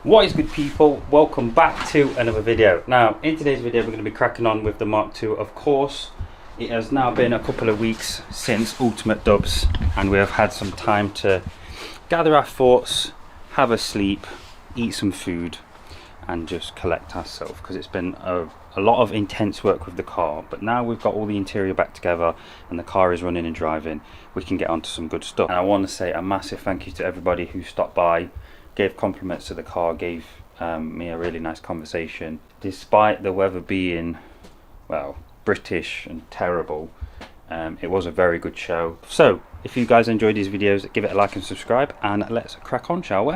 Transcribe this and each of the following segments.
What is good, people? Welcome back to another video. Now in today's video we're going to be cracking on with the Mark II. Of course, it has now been a couple of weeks since Ultimate Dubs and we have had some time to gather our thoughts, have a sleep, eat some food and just collect ourselves, because it's been a lot of intense work with the car. But now we've got all the interior back together and the car is running and driving, we can get onto some good stuff. And I want to say a massive thank you to everybody who stopped by, gave compliments to the car, gave me a really nice conversation. Despite the weather being, well, British and terrible, it was a very good show. So if you guys enjoyed these videos, give it a like and subscribe, and let's crack on, shall we?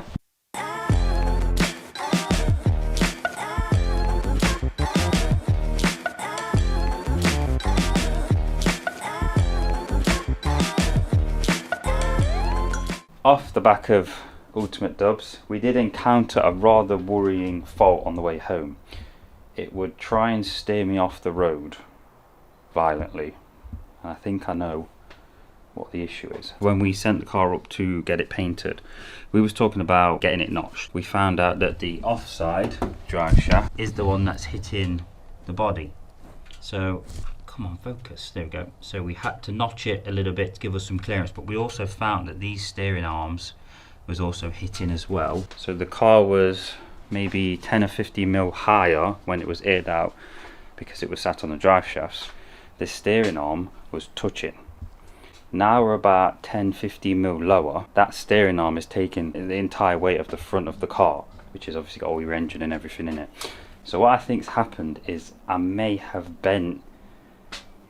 Off the back of Ultimate Dubs, we did encounter a rather worrying fault on the way home. It would try and steer me off the road violently, and I think I know what the issue is. When we sent the car up to get it painted, we was talking about getting it notched. We found out that the offside drive shaft is the one that's hitting the body. So come on, focus, there we go. So we had to notch it a little bit to give us some clearance, but we also found that these steering arms was also hitting as well. So the car was maybe 10 or 15 mil higher when it was aired out because it was sat on the drive shafts. The steering arm was touching. Now we're about 10-15 mil lower. That steering arm is taking the entire weight of the front of the car, which is obviously got all your engine and everything in it. So what I think's happened is I may have bent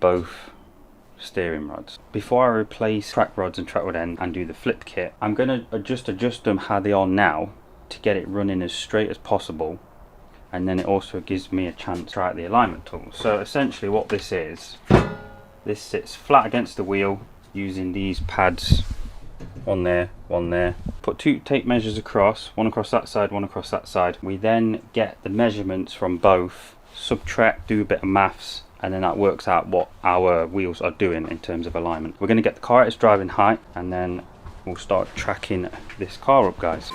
both steering rods. Before I replace track rods and track rod end and do the flip kit, I'm going to adjust them how they are now to get it running as straight as possible, and then it also gives me a chance to try out the alignment tool. So essentially what this is, this sits flat against the wheel using these pads, one there, one there. Put two tape measures across, one across that side, one across that side. We then get the measurements from both, subtract, do a bit of maths, and then that works out what our wheels are doing in terms of alignment. We're going to get the car at its driving height and then we'll start tracking this car up, guys.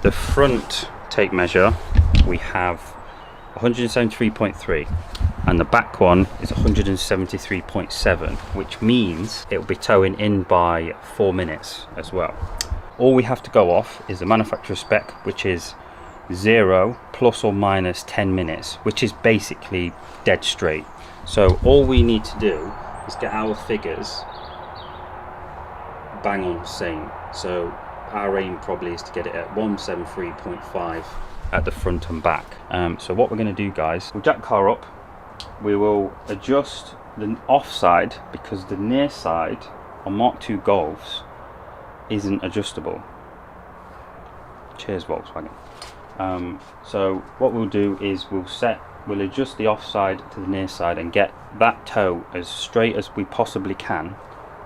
The front tape measure we have 173.3 and the back one is 173.7, which means it will be towing in by 4 minutes as well. All we have to go off is the manufacturer spec, which is 0 plus or minus 10 minutes, which is basically dead straight. So all we need to do is get our figures bang on same. So our aim probably is to get it at 173.5 at the front and back. So what we're going to do, guys, we'll jack the car up, we will adjust the offside because the near side on Mark II Golfs isn't adjustable. Cheers, Volkswagen. So what we'll do is we'll adjust the offside to the near side and get that toe as straight as we possibly can,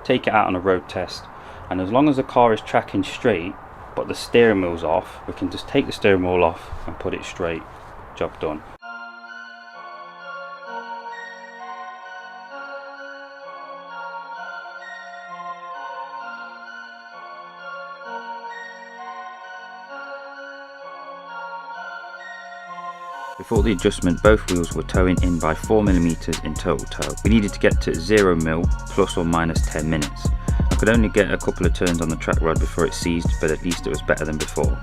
take it out on a road test. And as long as the car is tracking straight but the steering wheel's off, we can just take the steering wheel off and put it straight. Job done. Before the adjustment, both wheels were towing in by 4mm in total tow. We needed to get to 0 mil plus or minus 10 minutes. I could only get a couple of turns on the track rod before it seized, but at least it was better than before.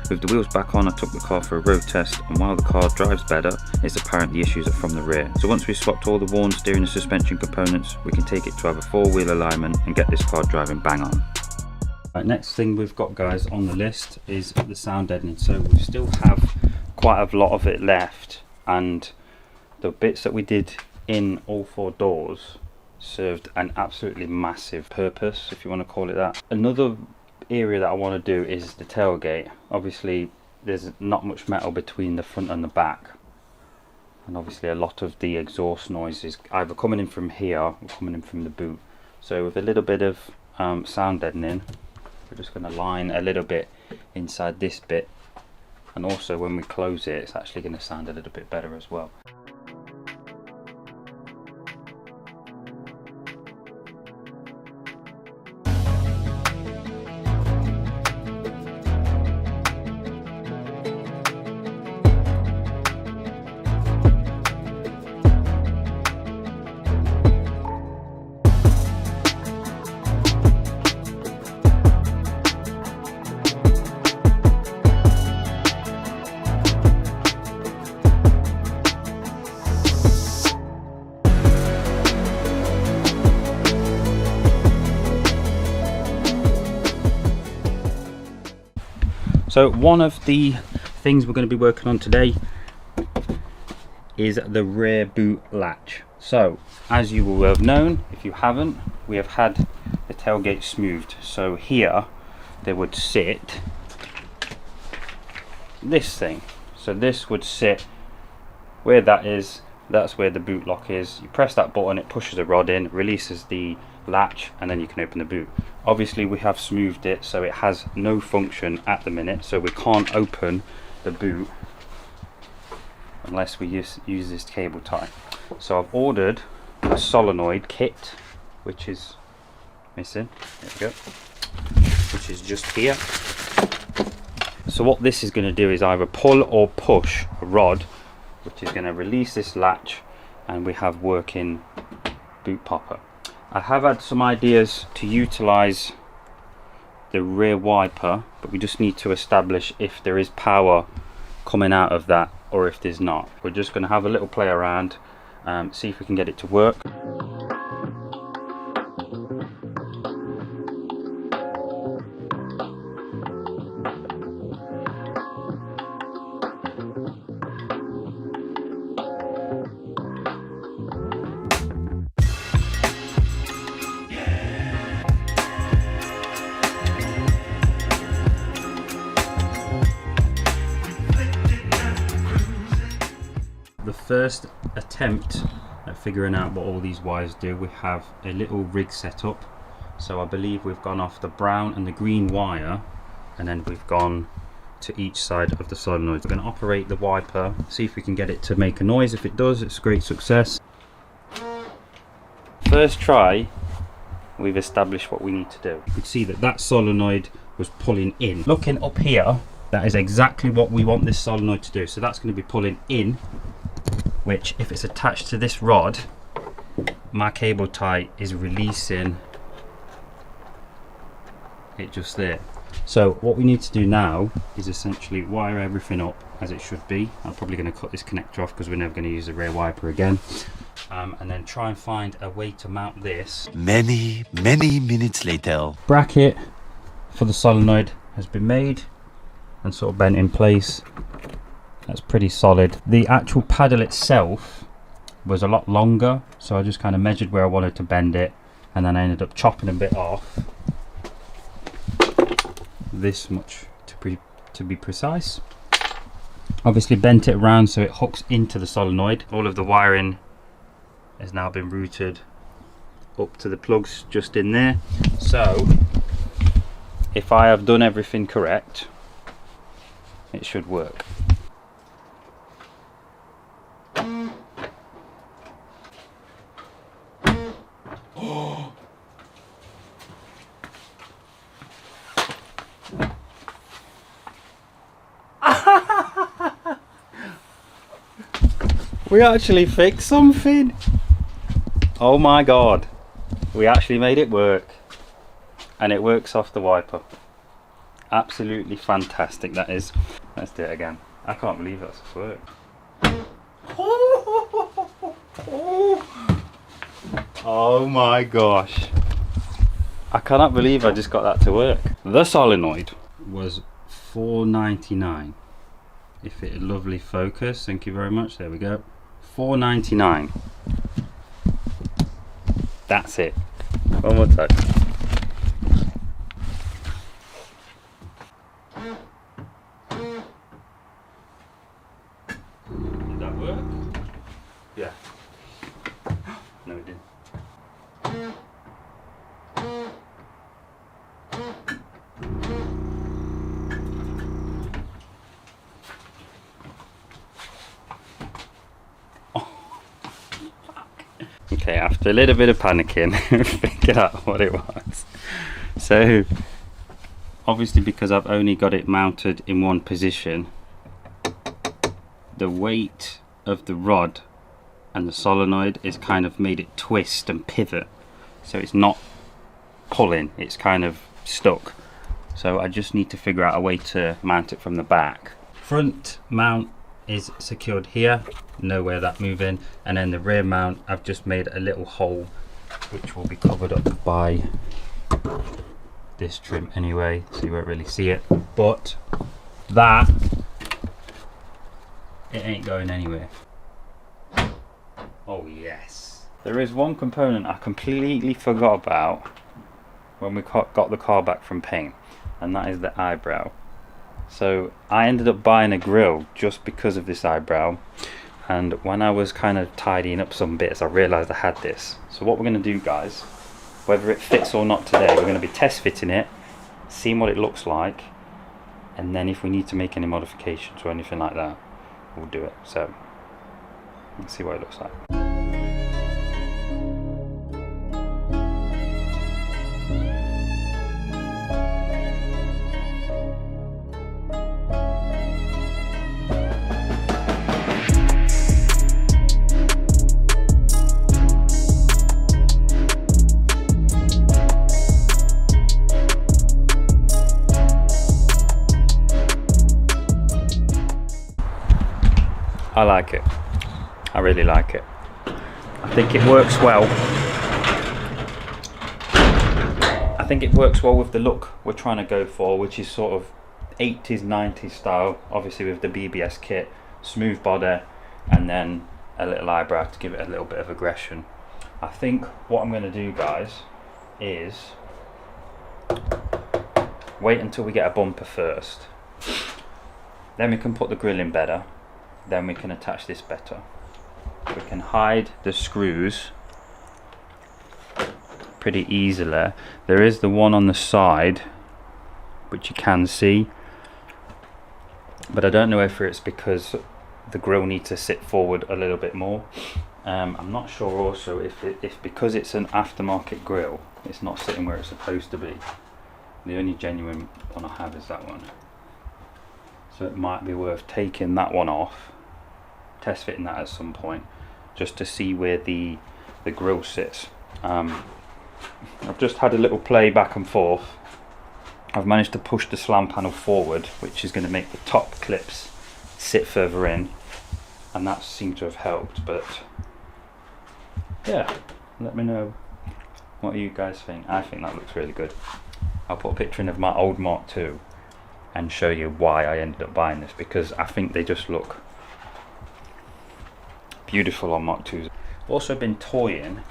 With the wheels back on, I took the car for a road test, and while the car drives better, it's apparent the issues are from the rear. So once we've swapped all the worn steering and suspension components, we can take it to have a 4-wheel alignment and get this car driving bang on. Right, next thing we've got, guys, on the list is the sound deadening. So we still have quite a lot of it left, and the bits that we did in all 4 doors served an absolutely massive purpose, if you want to call it that. Another area that I want to do is the tailgate. Obviously there's not much metal between the front and the back, and obviously a lot of the exhaust noise is either coming in from here or coming in from the boot. So with a little bit of sound deadening, we're just going to line a little bit inside this bit, and also when we close it, it's actually going to sound a little bit better as well. So one of the things we're going to be working on today is the rear boot latch. So as you will have known, if you haven't, we have had the tailgate smoothed. So here there would sit this thing. So this would sit where that is, that's where the boot lock is. You press that button, it pushes a rod in, releases the latch, and then you can open the boot. Obviously we have smoothed it so it has no function at the minute, so we can't open the boot unless we use this cable tie. So I've ordered a solenoid kit, which is missing, there we go, which is just here. So what this is going to do is either pull or push a rod, which is going to release this latch, and we have working boot popper. I have had some ideas to utilize the rear wiper, but we just need to establish if there is power coming out of that or if there's not. We're just going to have a little play around, see if we can get it to work. The first attempt at figuring out what all these wires do, we have a little rig set up. So I believe we've gone off the brown and the green wire, and then we've gone to each side of the solenoid. We're going to operate the wiper, see if we can get it to make a noise. If it does, it's a great success. First try, we've established what we need to do. You can see that that solenoid was pulling in. Looking up here, that is exactly what we want this solenoid to do. So that's going to be pulling in, which if it's attached to this rod, my cable tie is releasing it just there. So what we need to do now is essentially wire everything up as it should be. I'm probably going to cut this connector off because we're never going to use the rear wiper again, and then try and find a way to mount this. Many minutes later. Bracket for the solenoid has been made and sort of bent in place. That's pretty solid. The actual paddle itself was a lot longer, so I just kind of measured where I wanted to bend it, and then I ended up chopping a bit off, this much to be precise. Obviously bent it around so it hooks into the solenoid. All of the wiring has now been routed up to the plugs just in there. So if I have done everything correct, it should work. We actually fixed something. Oh my god, we actually made it work, and it works off the wiper. Absolutely fantastic that is. Let's do it again. I can't believe that's work. Oh my gosh, I cannot believe I just got that to work. The solenoid was $4.99. If it lovely focus, thank you very much. There we go. $4.99. That's it. One more touch. work? Yeah. No, it didn't. Okay, after a little bit of panicking, figured out what it was. So, obviously because I've only got it mounted in one position, the weight of the rod and the solenoid is kind of made it twist and pivot. So it's not pulling, it's kind of stuck. So I just need to figure out a way to mount it from the back. Front mount is secured here, nowhere that moving, and then the rear mount I've just made a little hole which will be covered up by this trim anyway, so you won't really see it, but that it ain't going anywhere. Oh yes. There is one component I completely forgot about when we got the car back from paint, and that is the eyebrow. So I ended up buying a grill just because of this eyebrow, and when I was kind of tidying up some bits I realised I had this. So what we're going to do, guys, whether it fits or not today, we're going to be test fitting it, seeing what it looks like, and then if we need to make any modifications or anything like that, we'll do it. So let's see what it looks like. I like it. I really like it. I think it works well. I think it works well with the look we're trying to go for, which is sort of 80s, 90s style, obviously with the BBS kit, smooth body, and then a little eyebrow to give it a little bit of aggression. I think what I'm going to do, guys, is wait until we get a bumper first. Then we can put the grill in better. Then we can attach this better. We can hide the screws pretty easily. There is the one on the side which you can see, but I don't know if it's because the grill needs to sit forward a little bit more. I'm not sure also if because it's an aftermarket grill, it's not sitting where it's supposed to be. The only genuine one I have is that one. So it might be worth taking that one off, test fitting that at some point, just to see where the grill sits. I've just had a little play back and forth. I've managed to push the slam panel forward, which is going to make the top clips sit further in, and that seemed to have helped. But yeah, let me know what you guys think. I think that looks really good. I'll put a picture in of my old Mk2 and show you why I ended up buying this, because I think they just look beautiful on Mk2s. Also been toying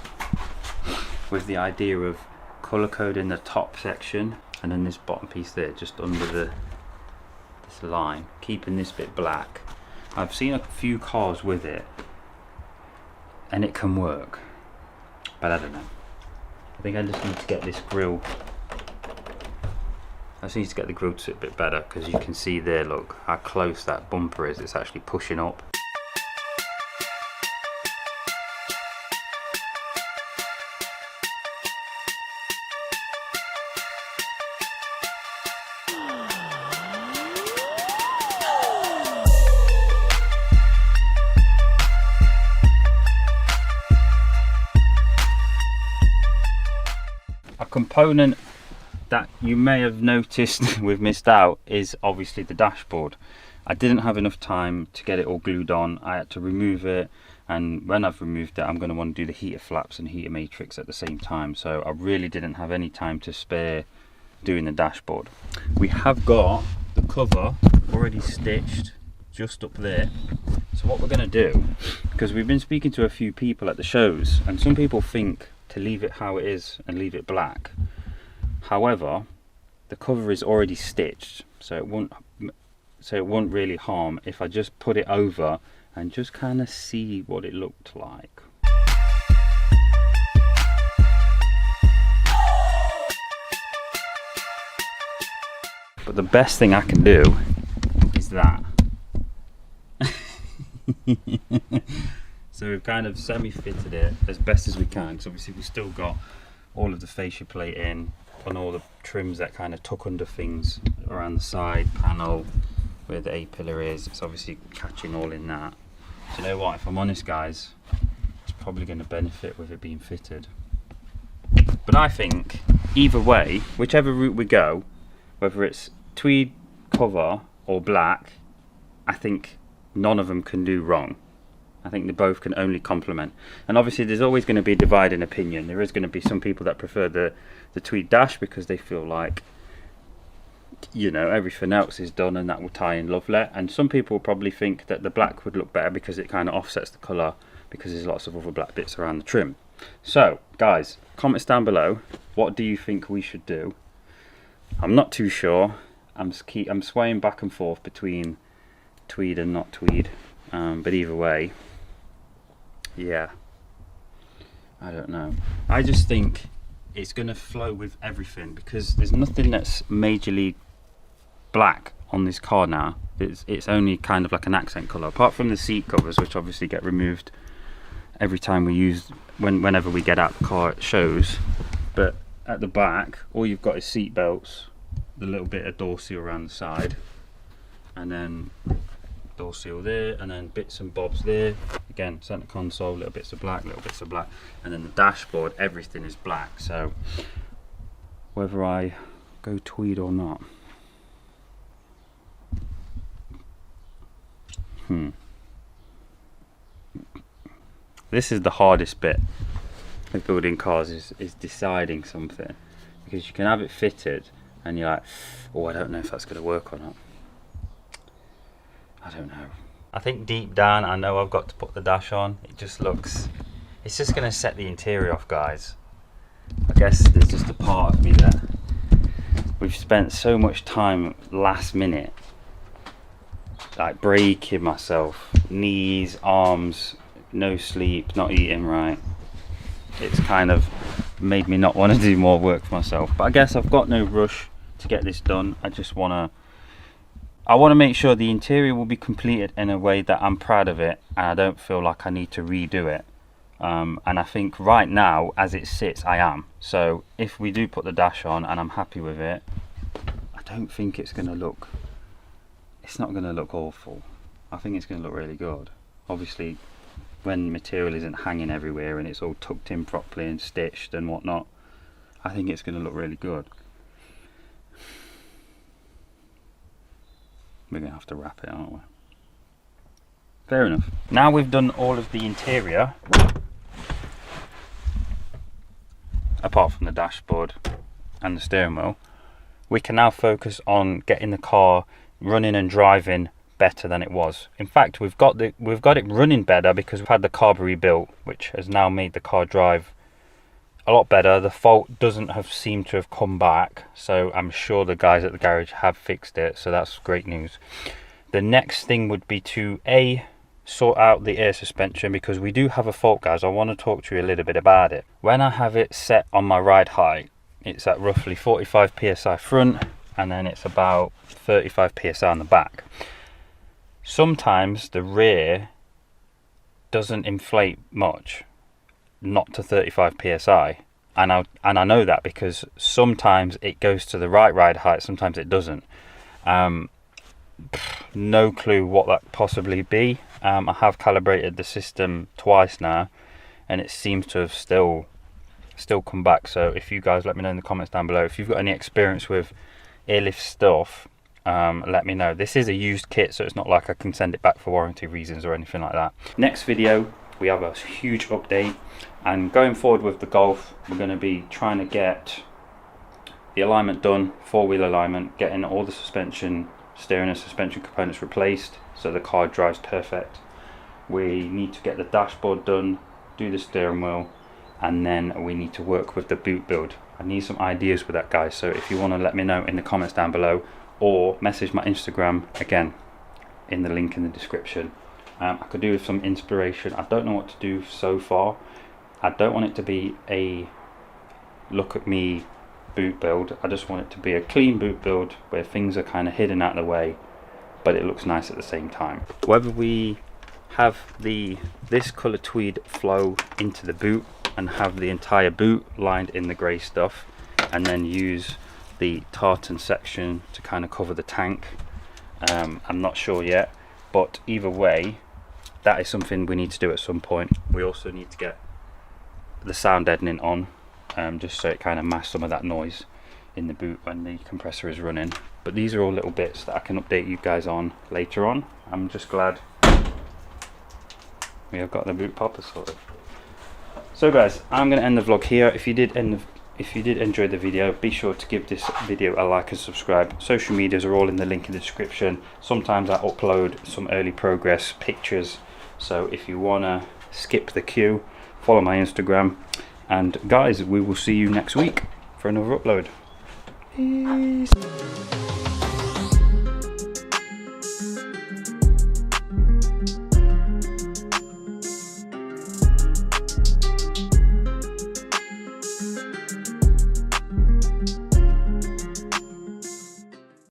with the idea of colour coding the top section and then this bottom piece there just under this line, keeping this bit black. I've seen a few cars with it and it can work, but I don't know. I think I just need to get this grille, I just need to get the grille to sit a bit better, because you can see there, look how close that bumper is. It's actually pushing up. A component that you may have noticed we've missed out is obviously the dashboard. I didn't have enough time to get it all glued on. I had to remove it, and when I've removed it I'm going to want to do the heater flaps and heater matrix at the same time, so I really didn't have any time to spare doing the dashboard. We have got the cover already stitched just up there. So what we're going to do, because we've been speaking to a few people at the shows and some people think to leave it how it is and leave it black. However, the cover is already stitched, so it won't really harm if I just put it over and just kind of see what it looked like. But the best thing I can do is that. So we've kind of semi-fitted it as best as we can, because obviously we've still got all of the fascia plate in and all the trims that kind of tuck under things around the side panel where the A-pillar is. It's obviously catching all in that. So you know what, if I'm honest guys, it's probably going to benefit with it being fitted. But I think either way, whichever route we go, whether it's tweed cover or black, I think none of them can do wrong. I think they both can only complement. And obviously there's always going to be a dividing opinion. There is going to be some people that prefer the tweed dash because they feel like, you know, everything else is done and that will tie in lovely. And some people will probably think that the black would look better because it kind of offsets the colour, because there's lots of other black bits around the trim. So guys, comments down below, what do you think we should do? I'm not too sure. I'm swaying back and forth between tweed and not tweed, but either way, yeah, I don't know. I just think it's going to flow with everything, because there's nothing that's majorly black on this car now. It's only kind of like an accent colour, apart from the seat covers, which obviously get removed every time we use, whenever we get out the car it shows. But at the back, all you've got is seat belts, the little bit of door seal around the side, and then door seal there, and then bits and bobs there. Again, center console, little bits of black, and then the dashboard, everything is black. So whether I go tweed or not, this is the hardest bit of building cars, is deciding something, because you can have it fitted and you're like, oh, I don't know if that's going to work or not. I don't know. I think deep down I know I've got to put the dash on. It just looks, it's just going to set the interior off, guys. I guess there's just a part of me that we've spent so much time last minute, like breaking myself, knees, arms, no sleep, not eating right. It's kind of made me not want to do more work for myself. But I guess I've got no rush to get this done. I just want to make sure the interior will be completed in a way that I'm proud of it and I don't feel like I need to redo it. And I think right now, as it sits, I am. So if we do put the dash on and I'm happy with it, I don't think it's going to look, it's not going to look awful. I think it's going to look really good. Obviously, when material isn't hanging everywhere and it's all tucked in properly and stitched and whatnot, I think it's going to look really good. We're going to have to wrap it, aren't we? Fair enough. Now we've done all of the interior, apart from the dashboard and the steering wheel, we can now focus on getting the car running and driving better than it was. In fact, we've got it running better because we've had the carb rebuilt, which has now made the car drive a lot better. The fault doesn't have seemed to have come back, so I'm sure the guys at the garage have fixed it, so that's great news. The next thing would be to sort out the air suspension, because we do have a fault, guys. I want to talk to you a little bit about it. When I have it set on my ride height, it's at roughly 45 psi front, and then it's about 35 psi on the back. Sometimes the rear doesn't inflate much, not to 35 psi, and I know that because sometimes it goes to the right ride height, sometimes it doesn't. No clue what that possibly be. I have calibrated the system twice now, and it seems to have still come back. So if you guys let me know in the comments down below if you've got any experience with airlift stuff, let me know. This is a used kit, so it's not like I can send it back for warranty reasons or anything like that. Next video we have a huge update, and going forward with the Golf, we're going to be trying to get the alignment done, four-wheel alignment, getting all the suspension, steering and suspension components replaced so the car drives perfect. We need to get the dashboard done, do the steering wheel, and then we need to work with the boot build. I need some ideas with that, guys, so if you want to let me know in the comments down below, or message my Instagram, again in the link in the description, I could do with some inspiration. I don't know what to do so far. I don't want it to be a look at me boot build. I just want it to be a clean boot build where things are kind of hidden out of the way, but it looks nice at the same time. Whether we have this colour tweed flow into the boot and have the entire boot lined in the grey stuff, and then use the tartan section to kind of cover the tank, I'm not sure yet, but either way, that is something we need to do at some point. We also need to get the sound deadening on, just so it kind of masks some of that noise in the boot when the compressor is running. But these are all little bits that I can update you guys on later on. I'm just glad we have got the boot popper sorted. So guys, I'm going to end the vlog here. If you did enjoy the video, be sure to give this video a like and subscribe. Social medias are all in the link in the description. Sometimes I upload some early progress pictures, so if you want to skip the queue, follow my Instagram. And guys, we will see you next week for another upload. Peace.